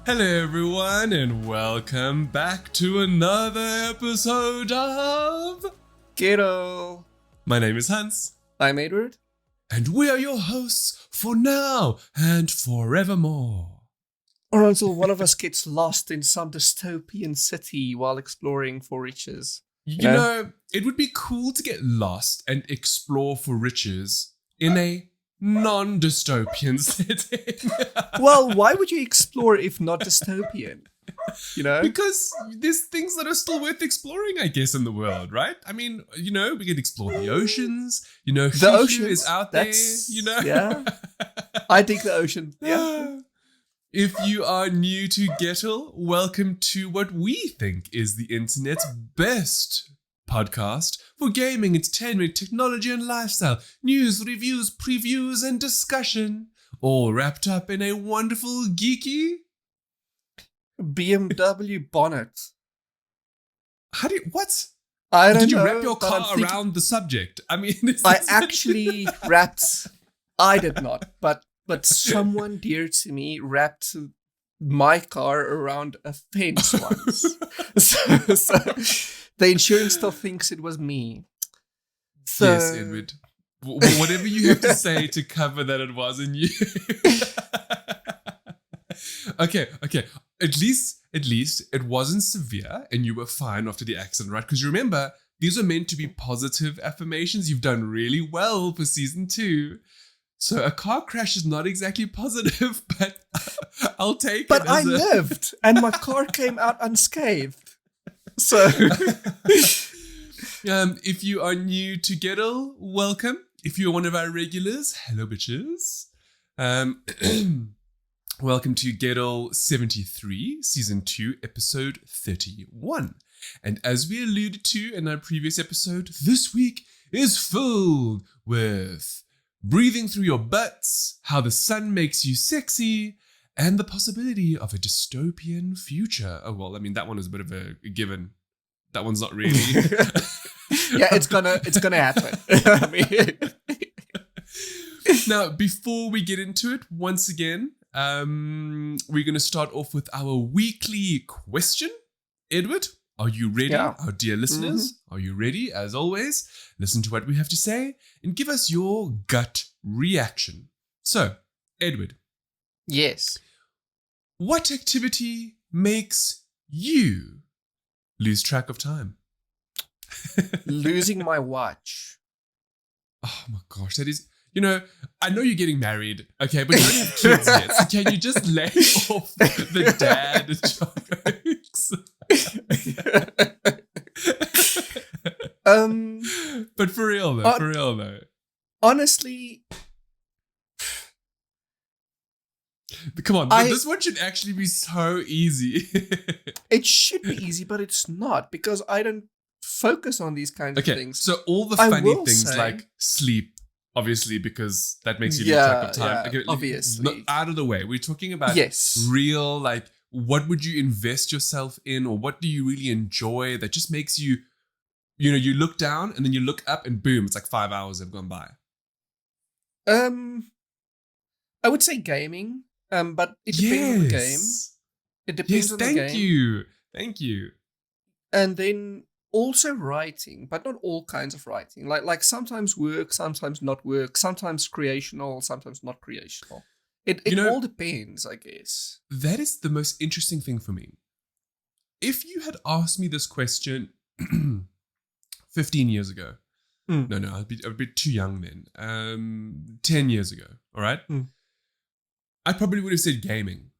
Hello everyone and welcome back to another episode of Kiddo. My name is Hans. I'm Edward. And we are your hosts for now and forevermore. Or until one of us gets lost in some dystopian city while exploring for riches. You know, it would be cool to get lost and explore for riches in a non-dystopian setting. Well, why would you explore if not dystopian? You know? Because there's things that are still worth exploring, I guess, in the world, right? I mean, you know, we can explore the oceans. You know, the ocean is out there, you know? Yeah. I dig the ocean. Yeah. If you are new to Gettle, welcome to what we think is the internet's best podcast for gaming, entertainment, technology, and lifestyle. News, reviews, previews, and discussion. All wrapped up in a wonderful, geeky BMW bonnet. What? I don't know. Did you wrap your car around the subject? I mean, I actually wrapped. I did not, but someone dear to me wrapped my car around a fence once. so the insurance still thinks it was me. So, yes, Edward. Whatever you have to say to cover that it wasn't you. Okay. At least it wasn't severe and you were fine after the accident, right? Because you remember, these are meant to be positive affirmations. You've done really well for season 2. So a car crash is not exactly positive, but I'll take it. But I lived and my car came out unscathed. So if you are new to Gettle, welcome. If you're one of our regulars, hello bitches. Welcome to Gettle 73, Season 2, Episode 31. And as we alluded to in our previous episode, this week is filled with breathing through your butts, how the sun makes you sexy, and the possibility of a dystopian future. Oh, well, I mean, that one is a bit of a given. That one's not really. Yeah, it's gonna happen. I mean. Now, before we get into it, once again, we're going to start off with our weekly question. Edward, are you ready? Yeah. Our dear listeners, Are you ready? As always, listen to what we have to say and give us your gut reaction. So, Edward. Yes. What activity makes you lose track of time? Losing my watch. Oh my gosh, that is... You know, I know you're getting married, okay, but you don't have kids yet. So can you just lay off the dad jokes? But for real though. Honestly, come on, this one should actually be so easy. It should be easy, but it's not because I don't focus on these kinds of things. So all the funny things like sleep. Obviously, because that makes you lose track of time. Yeah, okay, obviously. Out of the way. We're talking about real, like, what would you invest yourself in or what do you really enjoy that just makes you, you know, you look down and then you look up and boom, it's like 5 hours have gone by. I would say gaming, but it depends on the game. It depends on the game. Thank you. And then also writing, but not all kinds of writing. Like sometimes work, sometimes not work, sometimes creational, sometimes not creational. It all depends, I guess. That is the most interesting thing for me. If you had asked me this question 15 years ago, no, I'd be a bit too young then. 10 years ago, all right? I probably would have said gaming,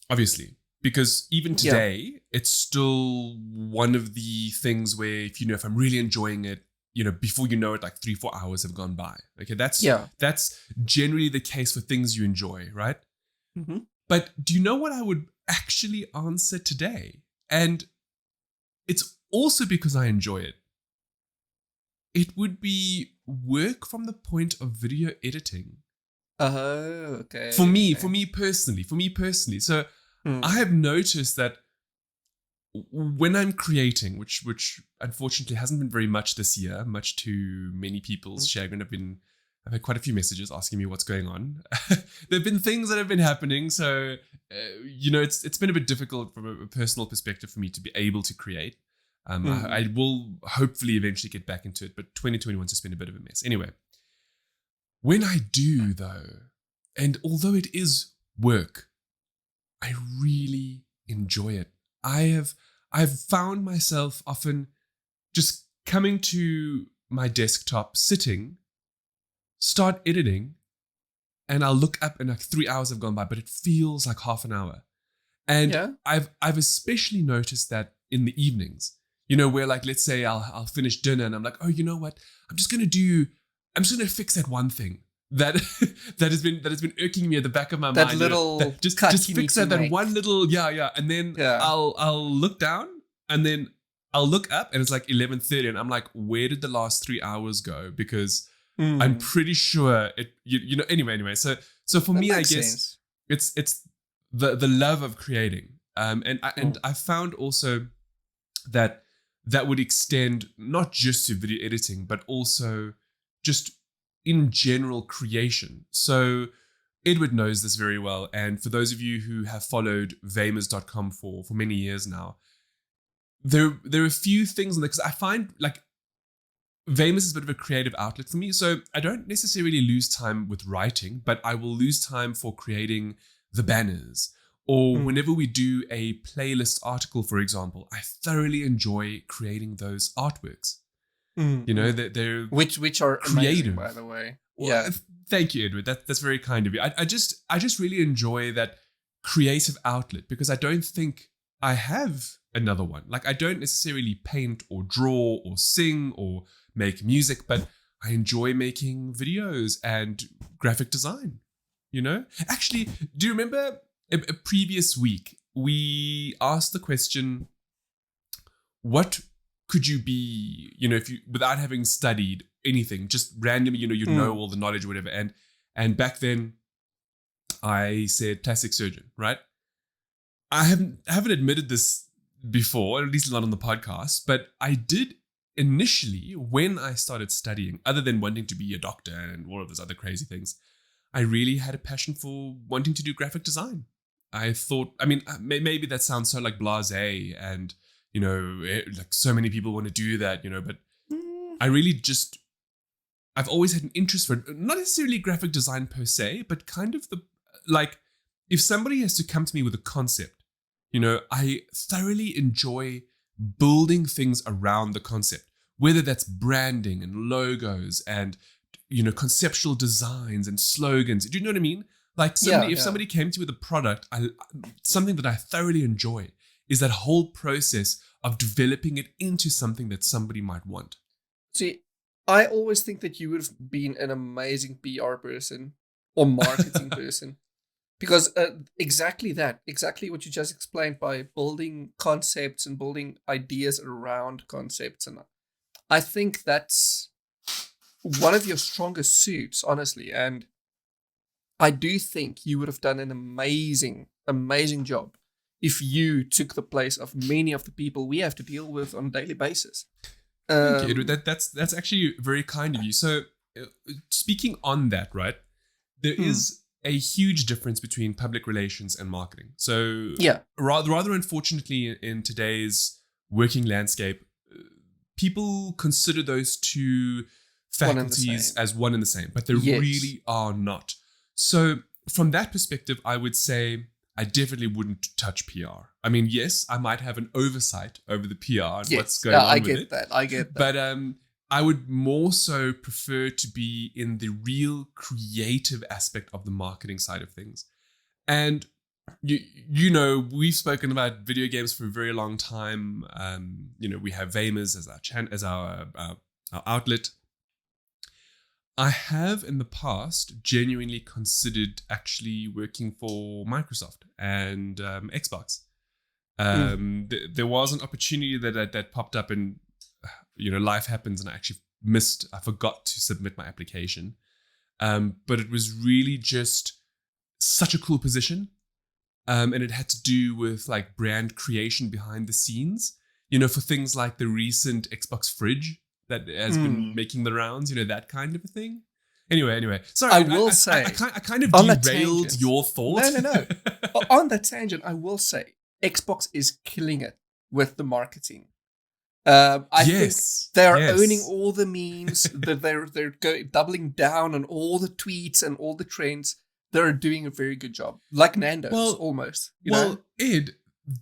obviously. Because even today, it's still one of the things where if I'm really enjoying it, you know, before you know it, like 3-4 hours have gone by. Okay, that's generally the case for things you enjoy, right? Mm-hmm. But do you know what I would actually answer today? And it's also because I enjoy it. It would be work from the point of video editing. Oh, okay. For me personally. So I have noticed that when I'm creating, which unfortunately hasn't been very much this year, much to many people's chagrin, I've been I've had quite a few messages asking me what's going on. There have been things that have been happening. So, it's been a bit difficult from a personal perspective for me to be able to create. I will hopefully eventually get back into it, but 2021's just been a bit of a mess. Anyway, when I do though, and although it is work, I really enjoy it. I've found myself often just coming to my desktop, sitting, start editing, and I'll look up and like 3 hours have gone by, but it feels like half an hour. And I've especially noticed that in the evenings, where like, let's say I'll finish dinner and I'm like, oh, you know what? I'm just going to fix that one thing that that has been irking me at the back of my that mind. Little just fix that one little, and then I'll look down and then I'll look up and it's like 11:30 and I'm like, where did the last 3 hours go? Because I'm pretty sure it, anyway. So for me, I guess it's the love of creating. And I found also that would extend not just to video editing, but also just in general creation. So Edward knows this very well. And for those of you who have followed Vamers.com for many years now, there are a few things in there, because I find like Vamers is a bit of a creative outlet for me. So I don't necessarily lose time with writing, but I will lose time for creating the banners. Or whenever we do a playlist article, for example, I thoroughly enjoy creating those artworks. They're which are creative, amazing, by the way. Well, thank you, Edward. That's very kind of you. I just really enjoy that creative outlet, because I don't think I have another one. Like, I don't necessarily paint or draw or sing or make music, but I enjoy making videos and graphic design. Actually, do you remember a previous week we asked the question, what could you be, if you, without having studied anything, just randomly, you know all the knowledge or whatever. And back then I said plastic surgeon, right? I haven't admitted this before, at least not on the podcast, but I did initially when I started studying, other than wanting to be a doctor and all of those other crazy things, I really had a passion for wanting to do graphic design. I thought, maybe that sounds so like blasé and, like so many people want to do that, but I really I've always had an interest for it. Not necessarily graphic design per se, but kind of if somebody has to come to me with a concept, I thoroughly enjoy building things around the concept, whether that's branding and logos and, conceptual designs and slogans. Do you know what I mean? Like if somebody came to me with a product, something that I thoroughly enjoy is that whole process of developing it into something that somebody might want. See, I always think that you would have been an amazing PR person or marketing person. Because exactly what you just explained, by building concepts and building ideas around concepts. And I think that's one of your strongest suits, honestly. And I do think you would have done an amazing, amazing job if you took the place of many of the people we have to deal with on a daily basis. Thank you, Edward. That's actually very kind of you. So speaking on that, right, there is a huge difference between public relations and marketing. So rather unfortunately in today's working landscape, people consider those two faculties as one and the same, but they really are not. So from that perspective, I would say I definitely wouldn't touch PR. I mean, yes, I might have an oversight over the PR and what's going on with it. I get that. But I would more so prefer to be in the real creative aspect of the marketing side of things. And we've spoken about video games for a very long time. We have Vamers as our outlet. I have in the past genuinely considered actually working for Microsoft and Xbox. There was an opportunity that popped up, and life happens, and I forgot to submit my application. But it was really just such a cool position. And it had to do with like brand creation behind the scenes, for things like the recent Xbox fridge that has been making the rounds, that kind of a thing. Anyway. Sorry, I will say, I kind of on that derailed tangent- your thought. No. On that tangent, I will say Xbox is killing it with the marketing. I think they're owning all the memes. That they're doubling down on all the tweets and all the trends. They're doing a very good job, like Nando's almost. You know? Ed,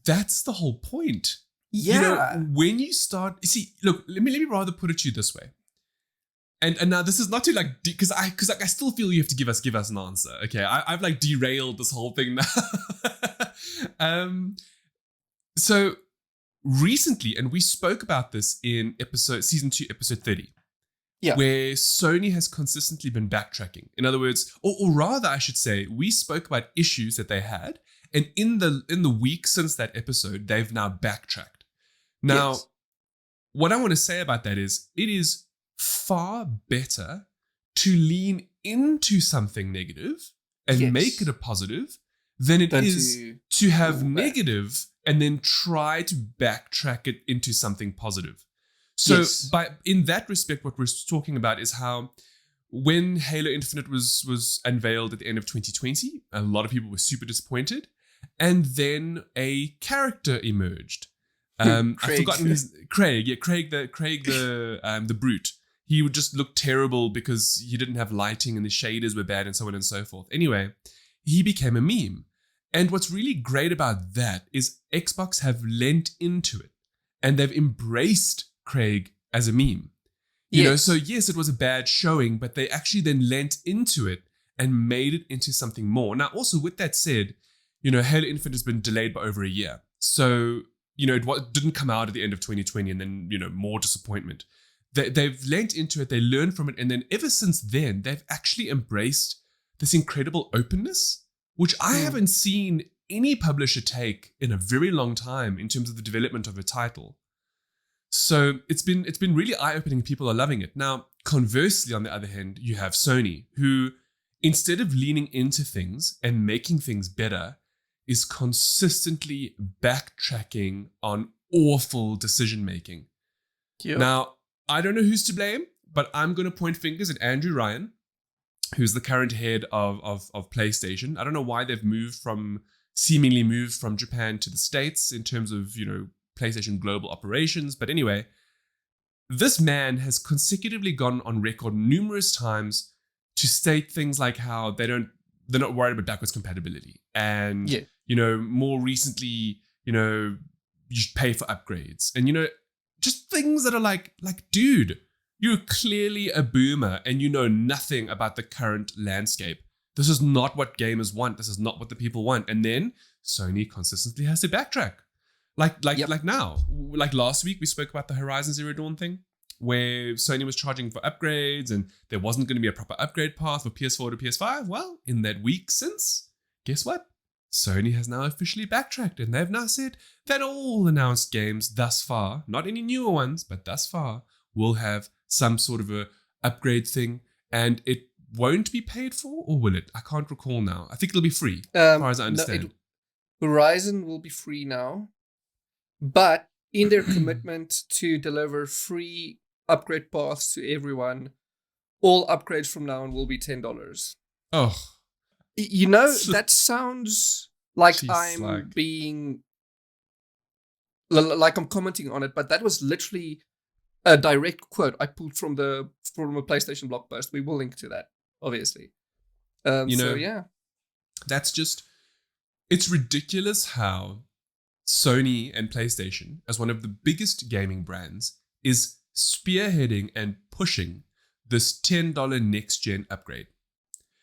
that's the whole point. Yeah. You know, when you start, see, look, let me rather put it to you this way. And now this is not to like, because I still feel you have to give us an answer. Okay, I've like derailed this whole thing now. So recently, and we spoke about this in season 2, episode 30. Yeah. Where Sony has consistently been backtracking. In other words, or rather, I should say, we spoke about issues that they had, and in the week since that episode, they've now backtracked. Now, what I want to say about that is, it is far better to lean into something negative and make it a positive than it is to have negative and then try to backtrack it into something positive. So in that respect, what we're talking about is how when Halo Infinite was unveiled at the end of 2020, a lot of people were super disappointed. And then a character emerged. I've forgotten Craig the Brute. He would just look terrible because he didn't have lighting and the shaders were bad and so on and so forth. Anyway, he became a meme. And what's really great about that is Xbox have lent into it and they've embraced Craig as a meme. You know, so yes, it was a bad showing, but they actually then lent into it and made it into something more. Now, also with that said, you know, Halo Infinite has been delayed by over a year. So, you know, it didn't come out at the end of 2020 and then, you know, more disappointment. They've lent into it, they learned from it, and then ever since then, they've actually embraced this incredible openness, which I haven't seen any publisher take in a very long time in terms of the development of a title. So it's been really eye-opening. People are loving it. Now, conversely, on the other hand, you have Sony, who, instead of leaning into things and making things better, is consistently backtracking on awful decision-making. Yep. Now, I don't know who's to blame, but I'm going to point fingers at Andrew Ryan, who's the current head of PlayStation. I don't know why they've seemingly moved from Japan to the States in terms of, you know, PlayStation global operations. But anyway, this man has consecutively gone on record numerous times to state things like how they're not worried about backwards compatibility. And, you know, more recently, you know, you should pay for upgrades. And, you know, just things that are like, dude, you're clearly a boomer and you know nothing about the current landscape. This is not what gamers want. This is not what the people want. And then Sony consistently has to backtrack. Like now. Like last week, we spoke about the Horizon Zero Dawn thing, where Sony was charging for upgrades and there wasn't going to be a proper upgrade path for PS4 to PS5. Well, in that week since, guess what? Sony has now officially backtracked and they've now said that all announced games thus far, not any newer ones, but thus far, will have some sort of a upgrade thing, and it won't be paid for, or will it? I can't recall now. I think it'll be free, as far as I understand. Horizon will be free now, but in their commitment to deliver free upgrade paths to everyone, all upgrades from now on will be $10. Oh. You know, that sounds like I'm being... like I'm commenting on it, but that was literally a direct quote I pulled from a PlayStation blog post. We will link to that, obviously. That's just... It's ridiculous how Sony and PlayStation, as one of the biggest gaming brands, is spearheading and pushing this $10 next-gen upgrade.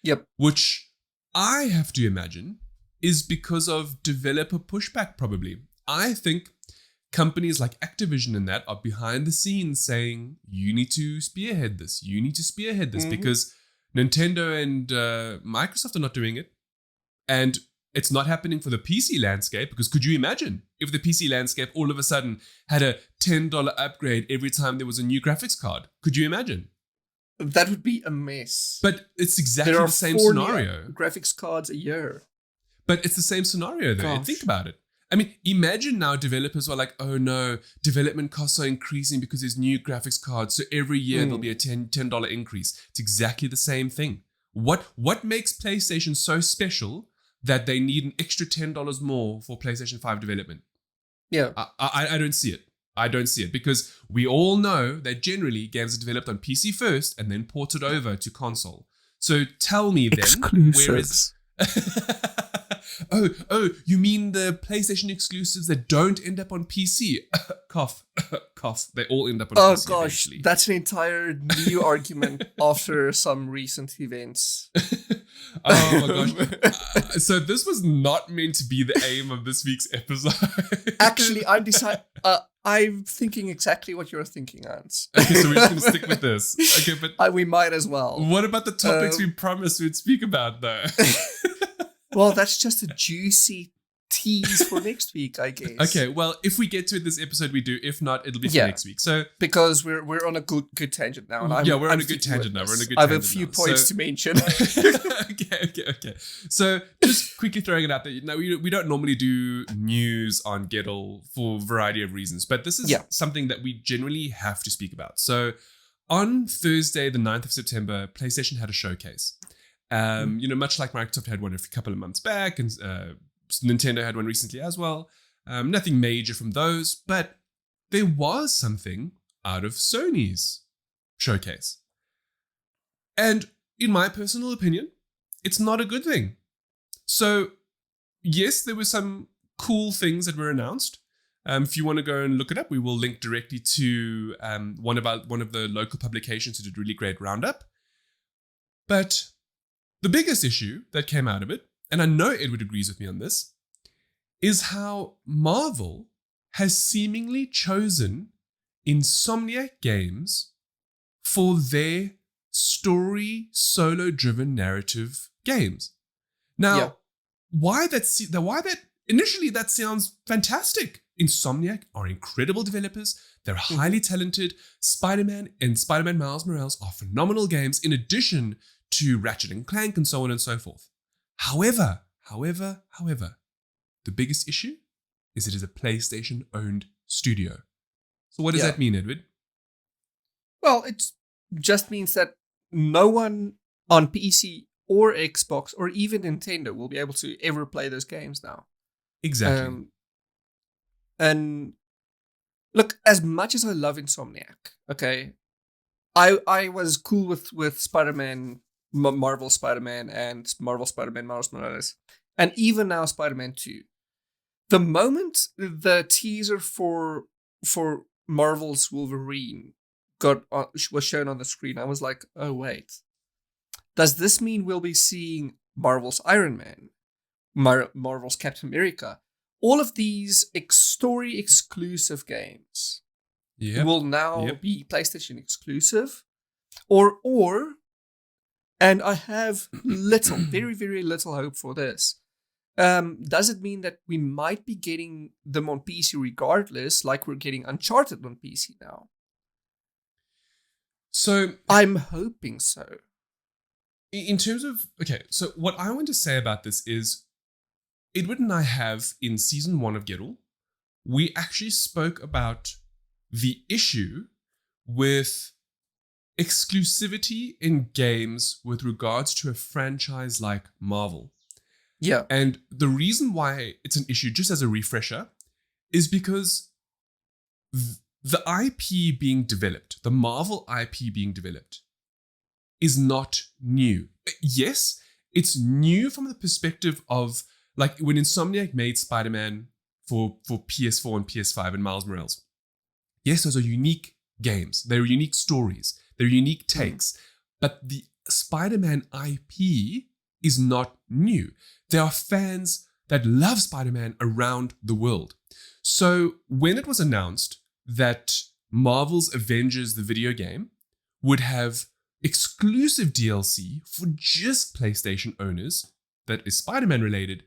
Yep. Which I have to imagine is because of developer pushback, probably. I think companies like Activision and that are behind the scenes saying, you need to spearhead this, because Nintendo and Microsoft are not doing it. And it's not happening for the PC landscape, because could you imagine if the PC landscape all of a sudden had a $10 upgrade every time there was a new graphics card? Could you imagine? That would be a mess. But it's exactly the same scenario. Graphics cards a year. But it's the same scenario, though. Think about it. I mean, imagine now developers are like, oh no, development costs are increasing because there's new graphics cards. So every year there'll be a $10 increase. It's exactly the same thing. What makes PlayStation so special that they need an extra $10 more for PlayStation 5 development? Yeah. I don't see it. I don't see it because we all know that generally games are developed on PC first and then ported over to console. So tell me then, where is... Oh, you mean the PlayStation exclusives that don't end up on PC? Cough. They all end up on PC eventually. That's an entire new argument after some recent events. Oh my gosh. So this was not meant to be the aim of this week's episode. Actually, I'm thinking exactly what you're thinking, Hans. Okay, so we're just going to stick with this. Okay, but we might as well. What about the topics we promised we'd speak about, though? Well, that's just a juicy tease for next week, I guess. Okay, well, if we get to it this episode, we do. If not, it'll be for next week. So because we're on a good tangent now. And we're on a good tangent now. I have a few points to mention. Okay. So just quickly throwing it out there. Now, we don't normally do news on Gettle for a variety of reasons, but this is something that we generally have to speak about. So on Thursday, the 9th of September, PlayStation had a showcase. Much like Microsoft had one a couple of months back, and Nintendo had one recently as well. Nothing major from those, but there was something out of Sony's showcase. And in my personal opinion, it's not a good thing. So, yes, there were some cool things that were announced. If you want to go and look it up, we will link directly to one of the local publications who did a really great roundup. But the biggest issue that came out of it, and I know Edward agrees with me on this, is how Marvel has seemingly chosen Insomniac games for their story solo-driven narrative games. Now, why that initially that sounds fantastic. Insomniac are incredible developers. They're highly talented. Spider-Man and Spider-Man Miles Morales are phenomenal games in addition to Ratchet and Clank and so on and so forth. However, the biggest issue is it is a PlayStation-owned studio. So what does that mean, Edward? Well, it just means that no one on PC or Xbox or even Nintendo will be able to ever play those games now. Exactly. And look, as much as I love Insomniac, okay, I was cool with Spider-Man, Marvel Spider-Man, and Marvel Spider-Man Miles Morales, and even now Spider-Man 2. The moment the teaser for Marvel's Wolverine was shown on the screen, I was like, oh wait, does this mean we'll be seeing Marvel's Iron Man, Marvel's Captain America? All of these story exclusive games will now be PlayStation exclusive, or and I have very, very little hope for this. Does it mean that we might be getting them on PC regardless, like we're getting Uncharted on PC now? So I'm hoping so. In terms of, so what I want to say about this is, Edward and I have, in season 1 of Gettle, we actually spoke about the issue with exclusivity in games with regards to a franchise like Marvel. Yeah. And the reason why it's an issue, just as a refresher, is because the IP being developed, the Marvel IP being developed, is not new. Yes, it's new from the perspective of, like, when Insomniac made Spider-Man for PS4 and PS5 and Miles Morales. Yes, those are unique games. They're unique stories. They're unique takes. But the Spider-Man IP is not new. There are fans that love Spider-Man around the world. So when it was announced that Marvel's Avengers, the video game, would have exclusive DLC for just PlayStation owners that is Spider-Man related,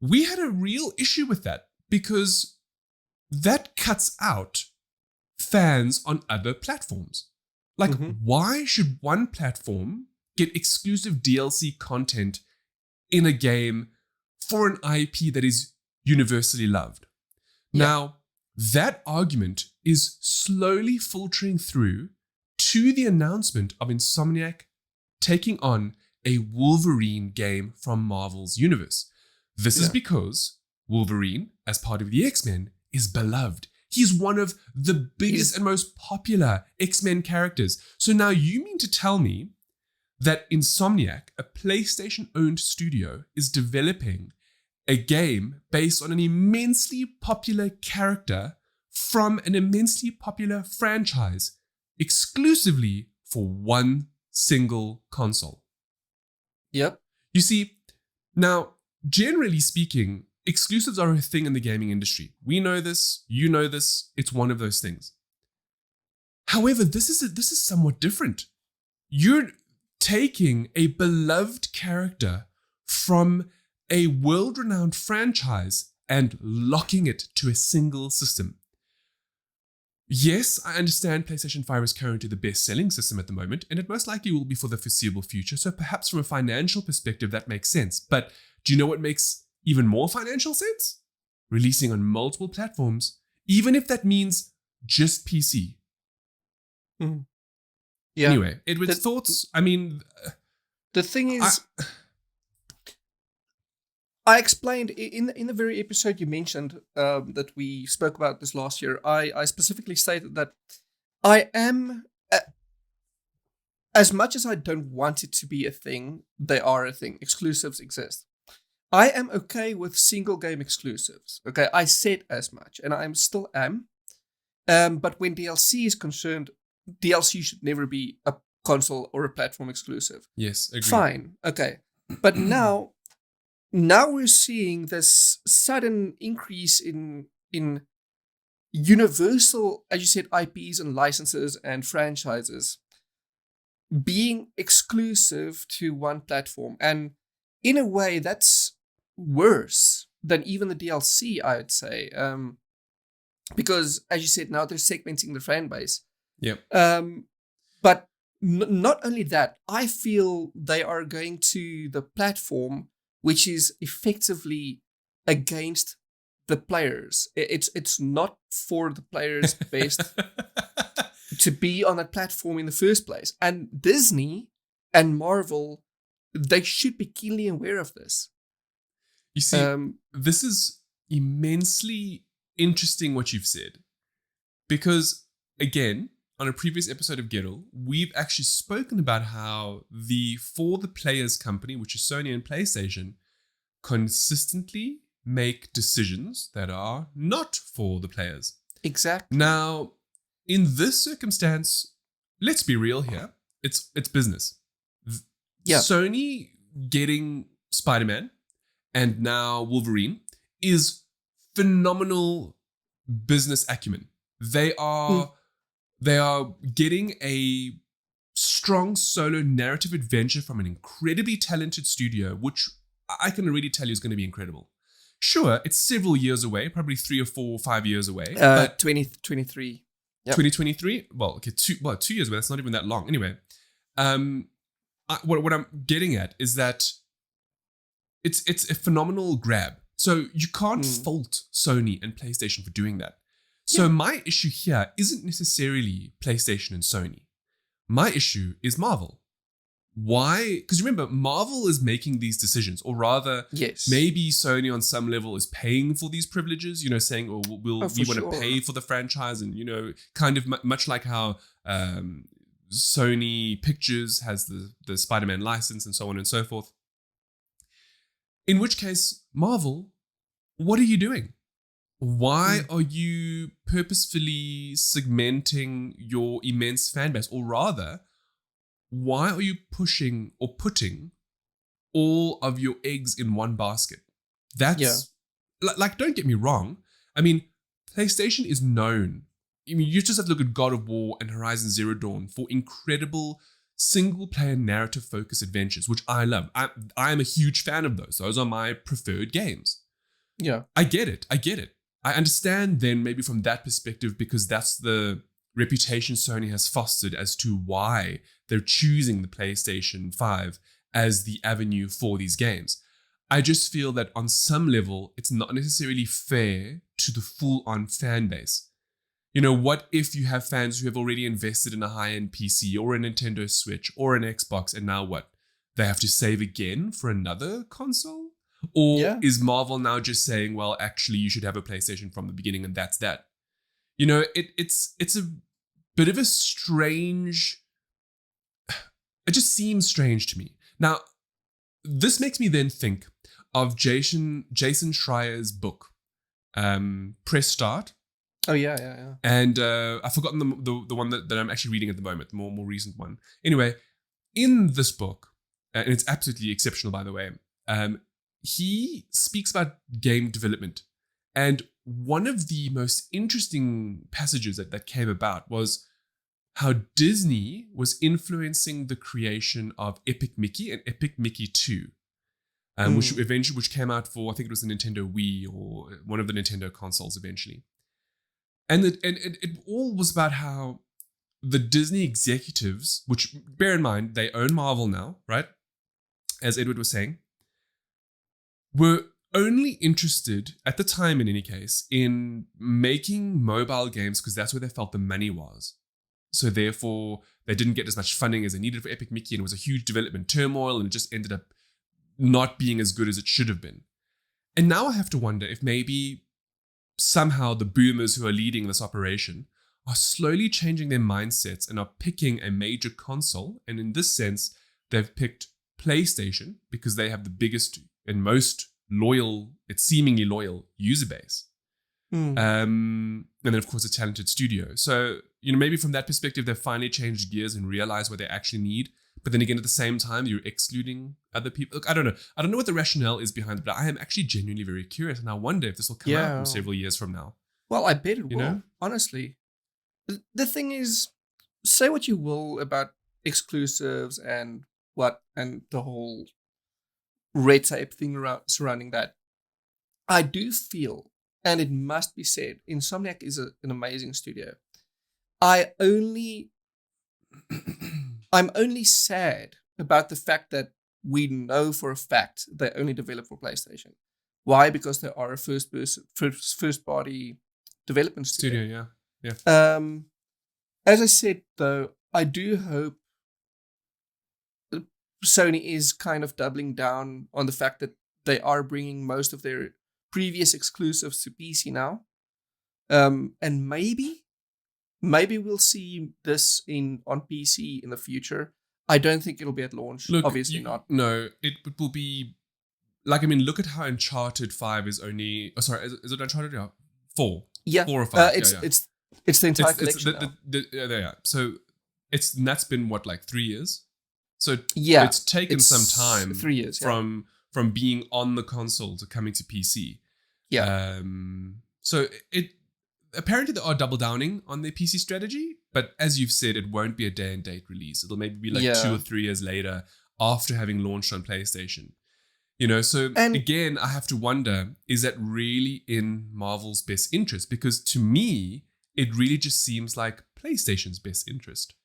we had a real issue with that because that cuts out fans on other platforms. Like, why should one platform get exclusive DLC content in a game for an IP that is universally loved. Yeah. Now, that argument is slowly filtering through to the announcement of Insomniac taking on a Wolverine game from Marvel's universe. This is because Wolverine, as part of the X-Men, is beloved. He's one of the biggest and most popular X-Men characters. So now you mean to tell me that Insomniac, a PlayStation-owned studio, is developing a game based on an immensely popular character from an immensely popular franchise exclusively for one single console? Yep. You see, now, generally speaking, exclusives are a thing in the gaming industry. We know this, you know this, it's one of those things. However, this is somewhat different. You're taking a beloved character from a world-renowned franchise and locking it to a single system. Yes, I understand PlayStation 5 is currently the best-selling system at the moment, and it most likely will be for the foreseeable future, so perhaps from a financial perspective that makes sense. But do you know what makes even more financial sense? Releasing on multiple platforms, even if that means just PC. Mm. Yeah. Anyway, Edward's thoughts? I mean... The thing is... I explained in the very episode you mentioned that we spoke about this last year. I specifically stated that I am, as much as I don't want it to be a thing, they are a thing. Exclusives exist. I am okay with single game exclusives. Okay, I said as much, and I still am. But when DLC is concerned, DLC should never be a console or a platform exclusive. Yes, agreed. Fine. Okay, but Now we're seeing this sudden increase in universal, as you said, IPs and licenses and franchises being exclusive to one platform. And in a way, that's worse than even the DLC, I would say. Because, as you said, now they're segmenting the fan base. Yep. But not only that, I feel they are going to the platform which is effectively against the players. It's not for the players best to be on that platform in the first place. And Disney and Marvel, they should be keenly aware of this. You see, this is immensely interesting what you've said. Because, again, on a previous episode of Gettle, we've actually spoken about how the For the Players company, which is Sony and PlayStation, consistently make decisions that are not for the players. Exactly. Now, in this circumstance, let's be real here. It's business. Yeah. Sony getting Spider-Man and now Wolverine is phenomenal business acumen. They are getting a strong solo narrative adventure from an incredibly talented studio, which I can already tell you is going to be incredible. Sure, it's several years away, probably 3 or 4 or 5 years away. But 2023. Yep. 2023? Well, okay, 2 years away. That's not even that long. Anyway, what I'm getting at is that it's a phenomenal grab. So you can't fault Sony and PlayStation for doing that. So my issue here isn't necessarily PlayStation and Sony. My issue is Marvel. Why? Because remember, Marvel is making these decisions, or rather, maybe Sony on some level is paying for these privileges, saying, oh, we want to pay for the franchise, and, kind of much like how Sony Pictures has the Spider-Man license and so on and so forth. In which case, Marvel, what are you doing? Why are you purposefully segmenting your immense fan base, or rather, why are you pushing or putting all of your eggs in one basket? That's like, don't get me wrong. I mean, PlayStation is known. I mean, you just have to look at God of War and Horizon Zero Dawn for incredible single-player narrative-focused adventures, which I love. I am a huge fan of those. Those are my preferred games. Yeah. I get it. I understand then maybe from that perspective, because that's the reputation Sony has fostered as to why they're choosing the PlayStation 5 as the avenue for these games. I just feel that on some level, it's not necessarily fair to the full-on fan base. What if you have fans who have already invested in a high-end PC or a Nintendo Switch or an Xbox, and now what? They have to save again for another console? Or is Marvel now just saying, well, actually, you should have a PlayStation from the beginning, and that's that? It's a bit of a strange... It just seems strange to me. Now, this makes me then think of Jason Schreier's book, Press Start. Oh, yeah. And I've forgotten the one that I'm actually reading at the moment, the more recent one. Anyway, in this book, and it's absolutely exceptional, by the way, he speaks about game development. And one of the most interesting passages that came about was how Disney was influencing the creation of Epic Mickey and Epic Mickey 2, which came out for, I think it was the Nintendo Wii or one of the Nintendo consoles eventually. And it all was about how the Disney executives, which bear in mind, they own Marvel now, right? As Edward was saying, were only interested, at the time in any case, in making mobile games because that's where they felt the money was. So therefore, they didn't get as much funding as they needed for Epic Mickey, and it was a huge development turmoil, and it just ended up not being as good as it should have been. And now I have to wonder if maybe somehow the boomers who are leading this operation are slowly changing their mindsets and are picking a major console. And in this sense, they've picked PlayStation because they have the biggest and most loyal, it's seemingly loyal user base. And then, of course, a talented studio. So, maybe from that perspective, they've finally changed gears and realized what they actually need. But then again, at the same time, you're excluding other people. Look, I don't know. I don't know what the rationale is behind it, but I am actually genuinely very curious. And I wonder if this will come out in several years from now. Well, I bet it will, honestly. The thing is, say what you will about exclusives and the whole red tape thing surrounding that. I do feel, and it must be said, Insomniac is an amazing studio. I'm only sad about the fact that we know for a fact they only develop for PlayStation. Why? Because they are a first party development studio. Yeah. As I said, though, I do hope Sony is kind of doubling down on the fact that they are bringing most of their previous exclusives to PC now. And maybe we'll see this on PC in the future. I don't think it'll be at launch. Look, obviously not. No, it will be like, look at how Uncharted 5 is only. Oh, sorry, is it Uncharted 4? Yeah, 4 or 5. It's the entire collection. Yeah. So that's been what, like 3 years. So it's taken some time 3 years from being on the console to coming to PC. Yeah. So it apparently they are double downing on their PC strategy, but as you've said, it won't be a day and date release. It'll maybe be like 2 or 3 years later after having launched on PlayStation. Again, I have to wonder, is that really in Marvel's best interest? Because to me, it really just seems like PlayStation's best interest.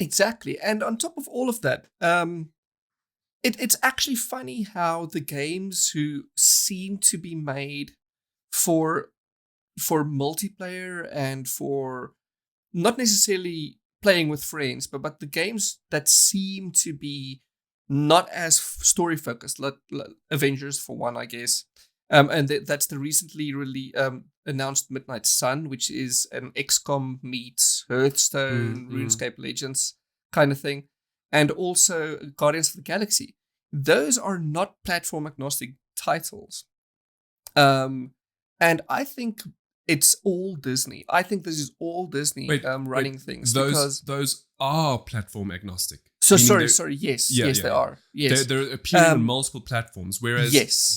Exactly. And on top of all of that, it's actually funny how the games who seem to be made for multiplayer and for not necessarily playing with friends, but the games that seem to be not as story focused, like Avengers for one, I guess. And that's the recently announced Midnight Sun, which is an XCOM meets Hearthstone, RuneScape Legends kind of thing. And also Guardians of the Galaxy. Those are not platform agnostic titles. And I think it's all Disney. I think this is all Disney running things. Those are platform agnostic. So sorry. Yes, they are. Yes, they're appearing on multiple platforms. Whereas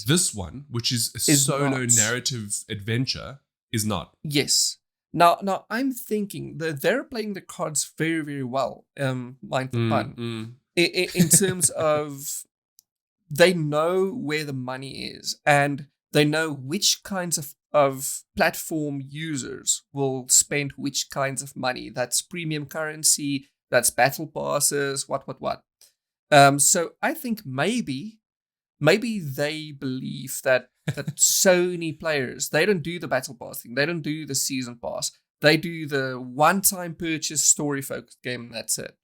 this one, which is a solo narrative adventure, is not. Yes. Now I'm thinking that they're playing the cards very, very well. Mind the pun. In terms of they know where the money is, and they know which kinds of platform users will spend which kinds of money. That's premium currency, that's battle passes, what. So I think maybe maybe they believe that Sony players, they don't do the battle pass thing, they don't do the season pass, they do the one-time purchase story-focused game, and that's it.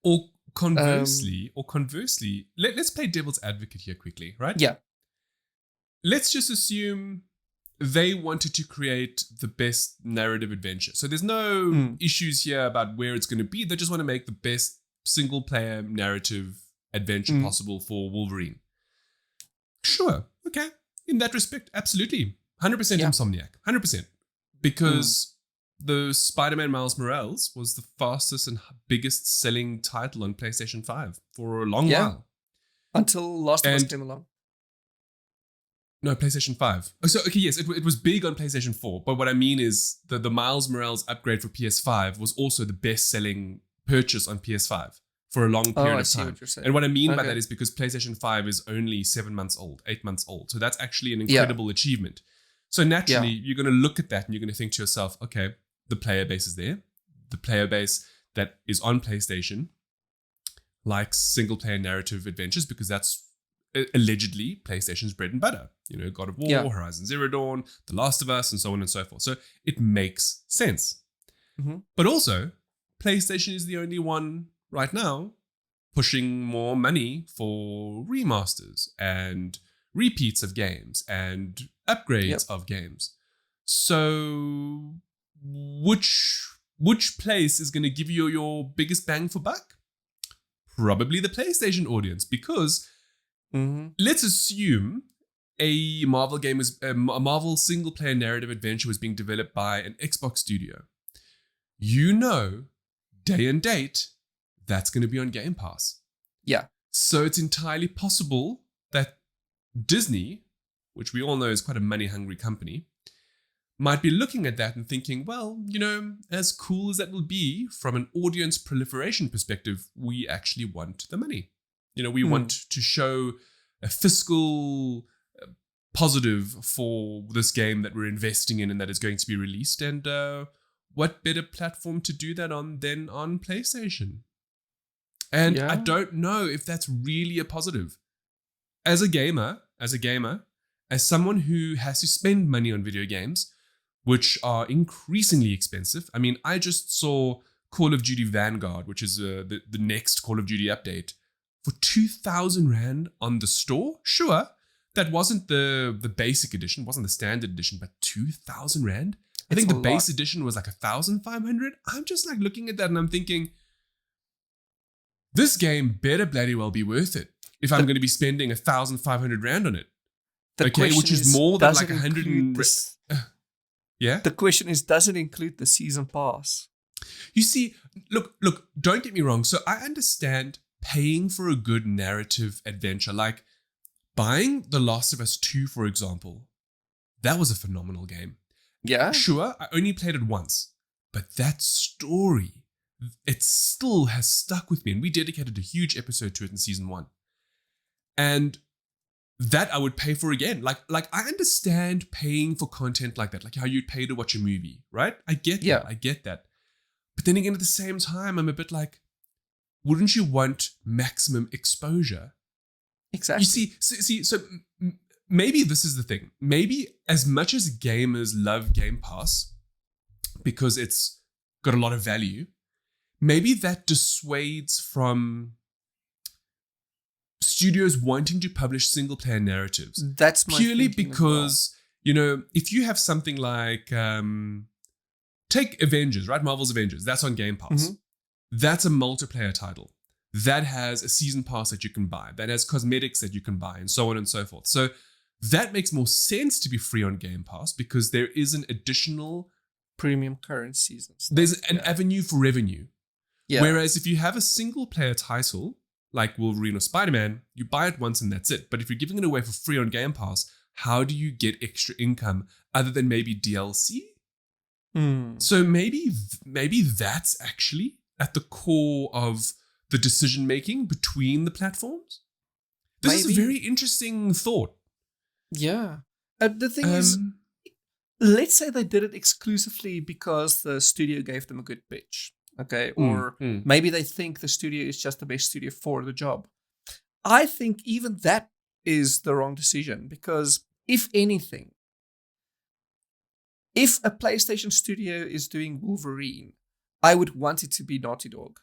Or conversely, let's play devil's advocate here quickly, right? Yeah. Let's just assume they wanted to create the best narrative adventure. So there's no issues here about where it's going to be. They just want to make the best single-player narrative adventure possible for Wolverine. Sure. Okay. In that respect, absolutely. 100% Insomniac. 100%. Because the Spider-Man Miles Morales was the fastest and biggest selling title on PlayStation 5 for a long while. Until Last of Us came along. No, PlayStation 5. Oh, so, okay, yes, it was big on PlayStation 4. But what I mean is the Miles Morales upgrade for PS5 was also the best-selling purchase on PS5 for a long period of time. What you're saying. And what I mean by that is because PlayStation 5 is only 7 months old, 8 months old. So that's actually an incredible achievement. So naturally, you're going to look at that and you're going to think to yourself, okay, the player base is there. The player base that is on PlayStation likes single-player narrative adventures because that's allegedly PlayStation's bread and butter. You know, God of War, Horizon Zero Dawn, The Last of Us, and so on and so forth. So it makes sense. But also, PlayStation is the only one right now pushing more money for remasters and repeats of games and upgrades of games. So which place is going to give you your biggest bang for buck? Probably the PlayStation audience, because let's assume a Marvel game a Marvel single-player narrative adventure was being developed by an Xbox studio. You know, day and date, that's going to be on Game Pass. Yeah. So it's entirely possible that Disney, which we all know is quite a money-hungry company, might be looking at that and thinking, well, you know, as cool as that will be from an audience proliferation perspective, we actually want the money. You know, we want to show a fiscal positive for this game that we're investing in and that is going to be released. And what better platform to do that on than on PlayStation? And I don't know if that's really a positive. As a gamer, as someone who has to spend money on video games, which are increasingly expensive. I mean, I just saw Call of Duty Vanguard, which is the next Call of Duty update, for 2,000 Rand on the store. Sure, that wasn't the basic edition, wasn't the standard edition, but 2,000 Rand? I think the base edition was like 1,500. I'm just like looking at that and I'm thinking, this game better bloody well be worth it if I'm going to be spending 1,500 Rand on it. Okay, which is more than like 100. Yeah. The question is, does it include the season pass? You see, look, don't get me wrong. So I understand paying for a good narrative adventure, like buying The Last of Us 2, for example. That was a phenomenal game. Yeah. Sure, I only played it once, but that story, it still has stuck with me. And we dedicated a huge episode to it in season 1. And that I would pay for again. Like I understand paying for content like that, like how you'd pay to watch a movie, right? I get that. But then again, at the same time, I'm a bit like, wouldn't you want maximum exposure? Exactly. You see, so maybe this is the thing. Maybe as much as gamers love Game Pass because it's got a lot of value, maybe that dissuades from studios wanting to publish single-player narratives. That's my purely because, you know, if you have something like, take Avengers, right? Marvel's Avengers, that's on Game Pass. That's a multiplayer title. That has a season pass that you can buy. That has cosmetics that you can buy and so on and so forth. So that makes more sense to be free on Game Pass because there is an additional premium current seasons. There's an avenue for revenue. Yeah. Whereas if you have a single-player title, like Wolverine or Spider-Man, you buy it once and that's it. But if you're giving it away for free on Game Pass, how do you get extra income other than maybe DLC? So maybe that's actually at the core of the decision-making between the platforms. This is a very interesting thought. Yeah. The thing is, let's say they did it exclusively because the studio gave them a good pitch. Okay, or maybe they think the studio is just the best studio for the job. I think even that is the wrong decision because, if anything, if a PlayStation studio is doing Wolverine, I would want it to be Naughty Dog.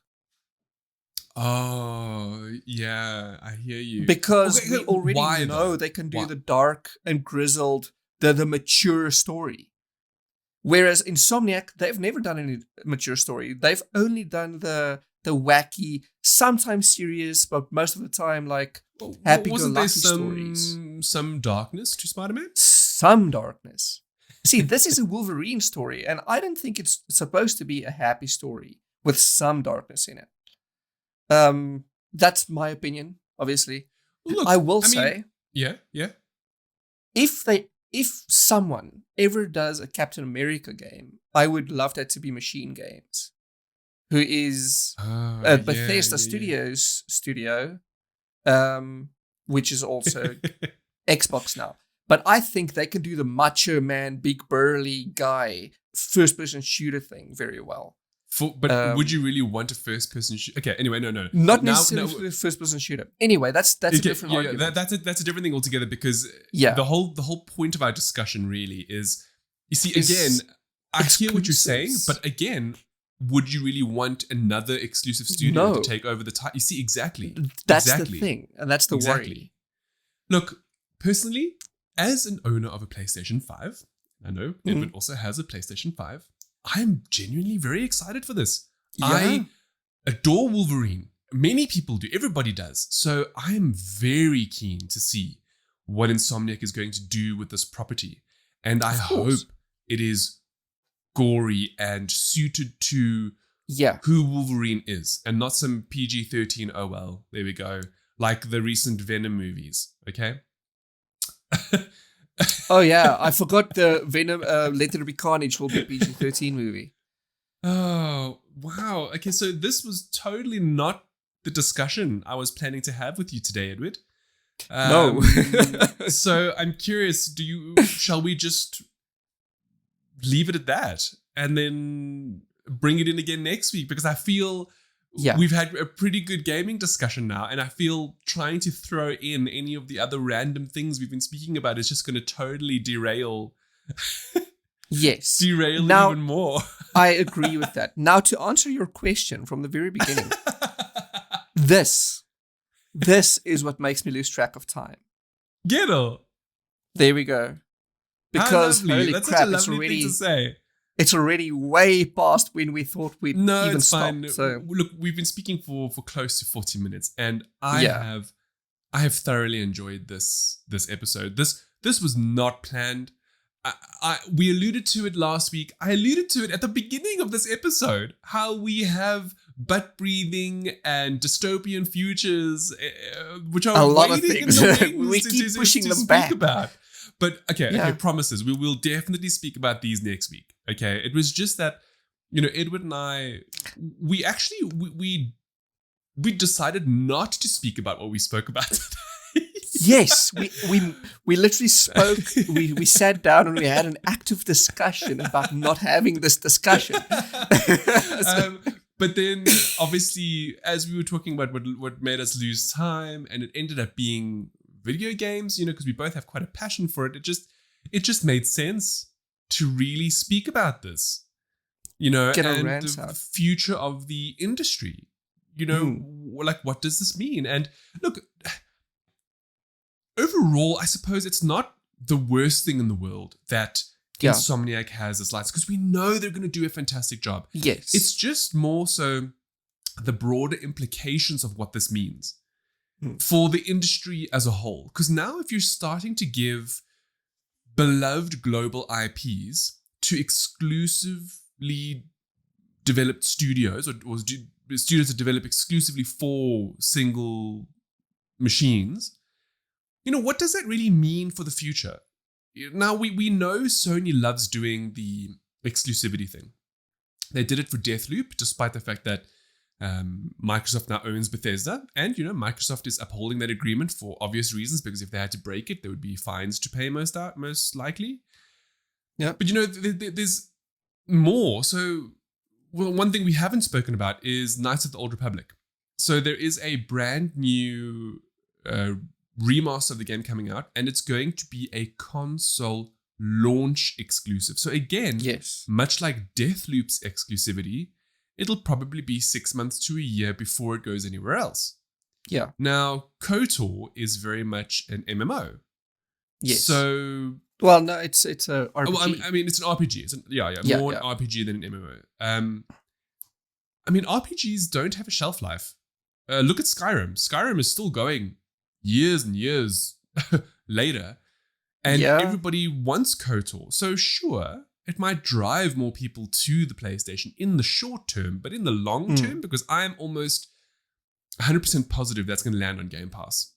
Oh, yeah, I hear you. Because Okay, we already why, know though? they can do Why? the dark and grizzled, the mature story. Whereas Insomniac, they've never done any mature story. They've only done the wacky, sometimes serious, but most of the time like happy-go-lucky stories. Some darkness to Spider-Man? Some darkness. See, this is a Wolverine story, and I don't think it's supposed to be a happy story with some darkness in it. That's my opinion, obviously. Look, I will say, yeah. if someone ever does a Captain America game, I would love that to be Machine Games, who is Bethesda Studios studio, which is also Xbox now. But I think they can do the macho man, big burly guy, first-person shooter thing very well. But would you really want a first-person shooter? Okay, anyway, no. Not necessarily for a first-person shooter. Anyway, that's a different argument. That's a different thing altogether because the whole point of our discussion really is, you see, again, I hear what you're saying, but again, would you really want another exclusive studio to take over the title? You see, exactly. That's the thing, and that's the worry. Look, personally, as an owner of a PlayStation 5, I know Edward also has a PlayStation 5, I'm genuinely very excited for this. Yeah. I adore Wolverine. Many people do. Everybody does. So I'm very keen to see what Insomniac is going to do with this property. And I hope it is gory and suited to who Wolverine is and not some PG-13, oh well, there we go, like the recent Venom movies, okay? Oh yeah, I forgot the Venom Let There Be Carnage will be a PG-13 movie. Oh, wow. Okay, so this was totally not the discussion I was planning to have with you today, Edward. No. So I'm curious, shall we just leave it at that and then bring it in again next week? Because I feel we've had a pretty good gaming discussion now, and I feel trying to throw in any of the other random things we've been speaking about is just going to totally derail even more. I agree with that. Now, to answer your question from the very beginning, this is what makes me lose track of time. Ghetto. There we go. Because holy That's crap, such a lovely thing to say. It's already way past when we thought we'd even stop. Fine. So look, we've been speaking for close to 40 minutes, and I have thoroughly enjoyed this episode. This was not planned. We alluded to it last week. I alluded to it at the beginning of this episode, how we have butt breathing and dystopian futures, which are a lot of waiting things. in the wings We keep pushing to them speak back. about. But okay, promises. We will definitely speak about these next week. Okay, it was just that, Edward and I, we decided not to speak about what we spoke about today. Yes, we literally spoke. We sat down and we had an active discussion about not having this discussion. But then, obviously, as we were talking about what made us lose time, and it ended up being video games, because we both have quite a passion for it. It just made sense to really speak about this, and the future of the industry. Like, what does this mean? And look, overall, I suppose it's not the worst thing in the world that Insomniac has this license, because we know they're going to do a fantastic job. Yes. It's just more so the broader implications of what this means for the industry as a whole. Because now if you're starting to give beloved global IPs to exclusively developed studios, or studios that develop exclusively for single machines, what does that really mean for the future? Now, we know Sony loves doing the exclusivity thing. They did it for Deathloop, despite the fact that Microsoft now owns Bethesda. And, Microsoft is upholding that agreement for obvious reasons, because if they had to break it, there would be fines to pay most likely. Yeah. But, there's more. So, one thing we haven't spoken about is Knights of the Old Republic. So there is a brand new remaster of the game coming out, and it's going to be a console launch exclusive. So again, Yes. much like Deathloop's exclusivity, it'll probably be 6 months to a year before it goes anywhere else. Yeah. Now, KOTOR is very much an MMO. Yes. So, well, no, it's a RPG. well, I mean, it's an RPG. It's more an RPG than an MMO. I mean, RPGs don't have a shelf life. Look at Skyrim. Skyrim is still going years and years later, and everybody wants KOTOR. So sure, it might drive more people to the PlayStation in the short term, but in the long term, because I'm almost 100% positive that's going to land on Game Pass.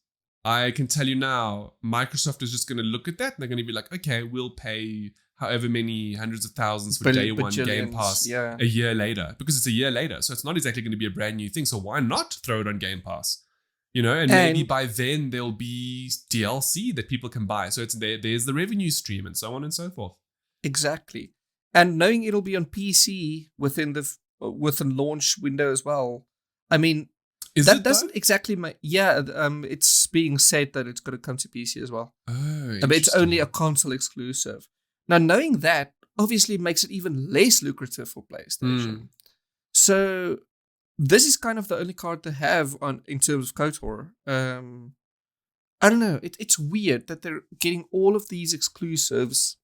I can tell you now, Microsoft is just going to look at that and they're going to be like, okay, we'll pay however many hundreds of thousands for day one Game Pass a year later, because it's a year later. So it's not exactly going to be a brand new thing. So why not throw it on Game Pass? You know, and maybe by then there'll be DLC that people can buy. So it's there's the revenue stream and so on and so forth. Exactly. And knowing it'll be on PC within the launch window as well. I mean, that doesn't exactly make... Yeah, it's being said that it's going to come to PC as well. Oh, but it's only a console exclusive. Now, knowing that obviously makes it even less lucrative for PlayStation. So this is kind of the only card to have in terms of KOTOR. I don't know. It's weird that they're getting all of these exclusives,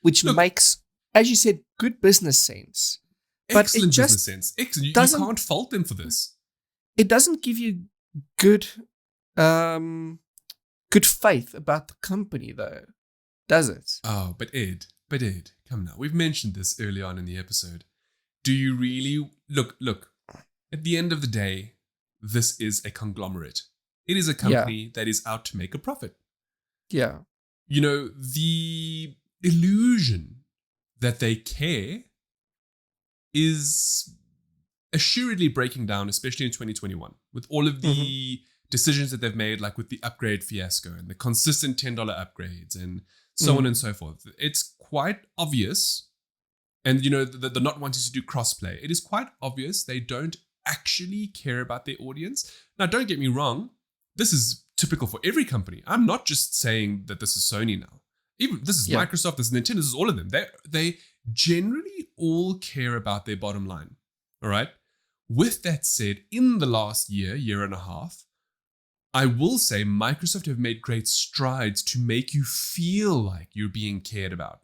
which makes, as you said, good business sense. But excellent business sense. Excellent. You can't fault them for this. It doesn't give you good faith about the company, though, does it? Oh, but Ed, come now. We've mentioned this early on in the episode. Do you really look? At the end of the day, this is a conglomerate. It is a company that is out to make a profit. Yeah. You know, the illusion that they care is assuredly breaking down, especially in 2021, with all of the decisions that they've made, like with the upgrade fiasco and the consistent $10 upgrades and so on and so forth. It's quite obvious, and you know, the not wanting to do crossplay, it is quite obvious they don't actually care about their audience. Now, don't get me wrong, this is typical for every company. I'm not just saying that this is Sony now. Even this is Microsoft, this is Nintendo, this is all of them. They generally all care about their bottom line. All right. With that said, in the last year and a half, I will say Microsoft have made great strides to make you feel like you're being cared about.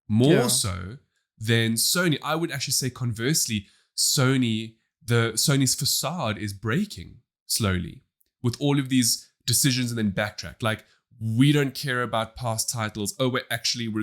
More so than Sony. I would actually say conversely, Sony's facade is breaking slowly with all of these decisions and then Backtrack. Like, we don't care about past titles. Oh, we're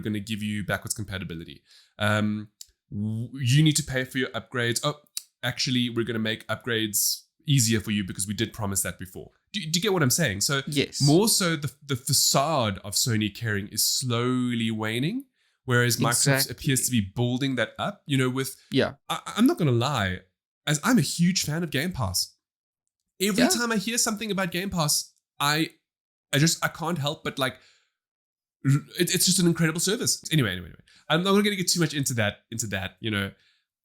going to give you backwards compatibility. You need to pay for your upgrades. Oh, actually, we're going to make upgrades easier for you because we did promise that before. Do you get what I'm saying? So more so the facade of Sony caring is slowly waning, whereas Microsoft appears to be building that up, you know, with... I'm not going to lie, as I'm a huge fan of Game Pass. Every time I hear something about Game Pass, I can't help but like, it's just an incredible service. Anyway, I'm not going to get too much into that, you know.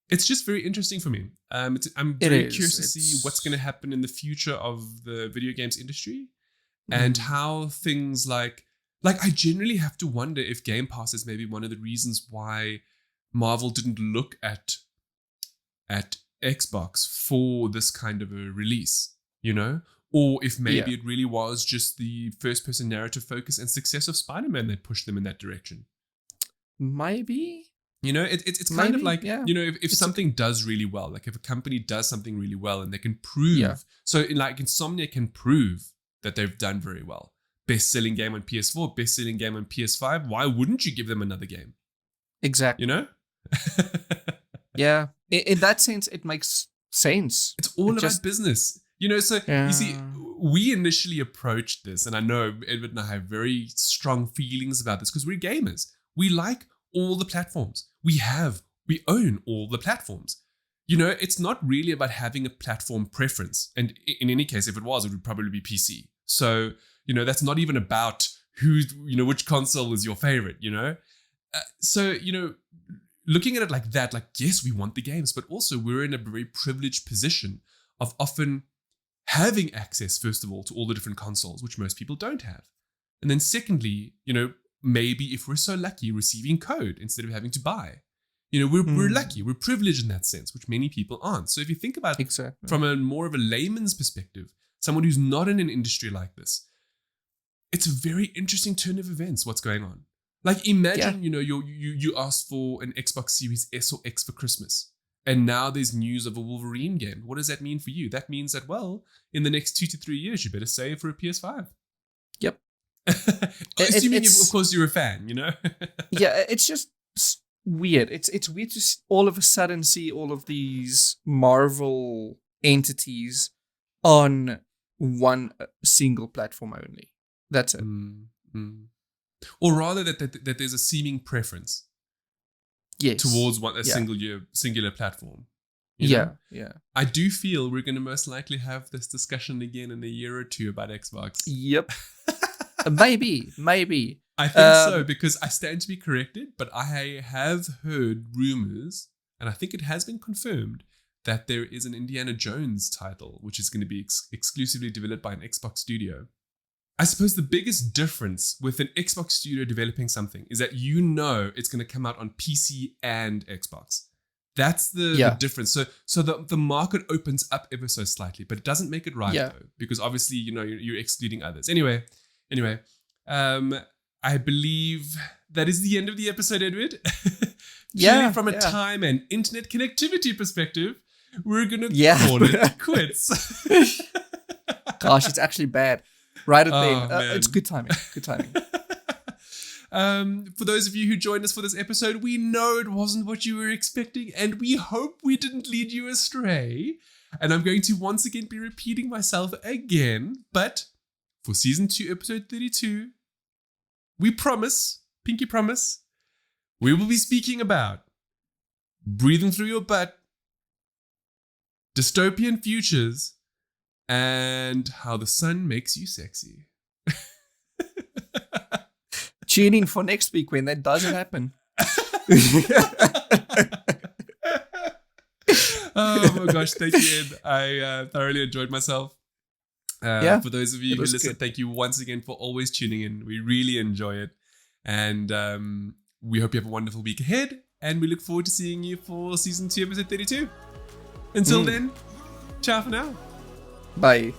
It's just very interesting for me. I'm very curious to see what's going to happen in the future of the video games industry and how things like I generally have to wonder if Game Pass is maybe one of the reasons why Marvel didn't look at Xbox for this kind of a release, you know? Or if maybe it really was just the first-person narrative focus and success of Spider-Man that pushed them in that direction. Maybe. You know, it's kind of like, you know, if something does really well, like if a company does something really well and they can prove, so like Insomniac can prove that they've done very well. Best-selling game on PS4, best-selling game on PS5, why wouldn't you give them another game? Exactly. You know? Yeah. In that sense, it makes sense. It's all about business. You know, so you see, we initially approached this, and I know Edward and I have very strong feelings about this because we're gamers. We like all the platforms. We own all the platforms. You know, it's not really about having a platform preference. And in any case, if it was, it would probably be PC. So, you know, that's not even about which console is your favorite, you know? So, you know, looking at it like that, like, yes, we want the games, but also we're in a very privileged position of often having access, first of all, to all the different consoles, which most people don't have. And then secondly, maybe if we're so lucky, receiving code instead of having to buy. We're lucky, we're privileged in that sense, which many people aren't. So if you think about it from a more of a layman's perspective, someone who's not in an industry like this, it's a very interesting turn of events, what's going on. Like imagine, you asked for an Xbox Series S or X for Christmas, and now there's news of a Wolverine game. What does that mean for you? That means that, well, in the next 2 to 3 years, you better save for a PS5. Yep. Assuming, of course, you're a fan, Yeah, it's just weird. It's weird to all of a sudden see all of these Marvel entities on one single platform only. That's it. Or rather that there's a seeming preference towards singular platform. Yeah. I do feel we're going to most likely have this discussion again in a year or two about Xbox. Yep. Maybe. I think so, because I stand to be corrected, but I have heard rumors, and I think it has been confirmed, that there is an Indiana Jones title, which is going to be exclusively developed by an Xbox studio. I suppose the biggest difference with an Xbox studio developing something is that it's going to come out on PC and Xbox. That's the difference. So the market opens up ever so slightly, but it doesn't make it right though, because obviously you're excluding others. Anyway, I believe that is the end of the episode, Edward. From a time and internet connectivity perspective, we're gonna call it quits. Gosh, it's actually bad. Right at the end. It's good timing. For those of you who joined us for this episode, we know it wasn't what you were expecting, and we hope we didn't lead you astray. And I'm going to once again be repeating myself again, but for season 2, episode 32, we promise, pinky promise, we will be speaking about breathing through your butt, dystopian futures, and how the sun makes you sexy. Tune in for next week when that doesn't happen. Oh my gosh, thank you, Ed. I thoroughly enjoyed myself. For those of you who listen, thank you once again for always tuning in. We really enjoy it. And we hope you have a wonderful week ahead. And we look forward to seeing you for season 2, episode 32. Until then, ciao for now. Bye.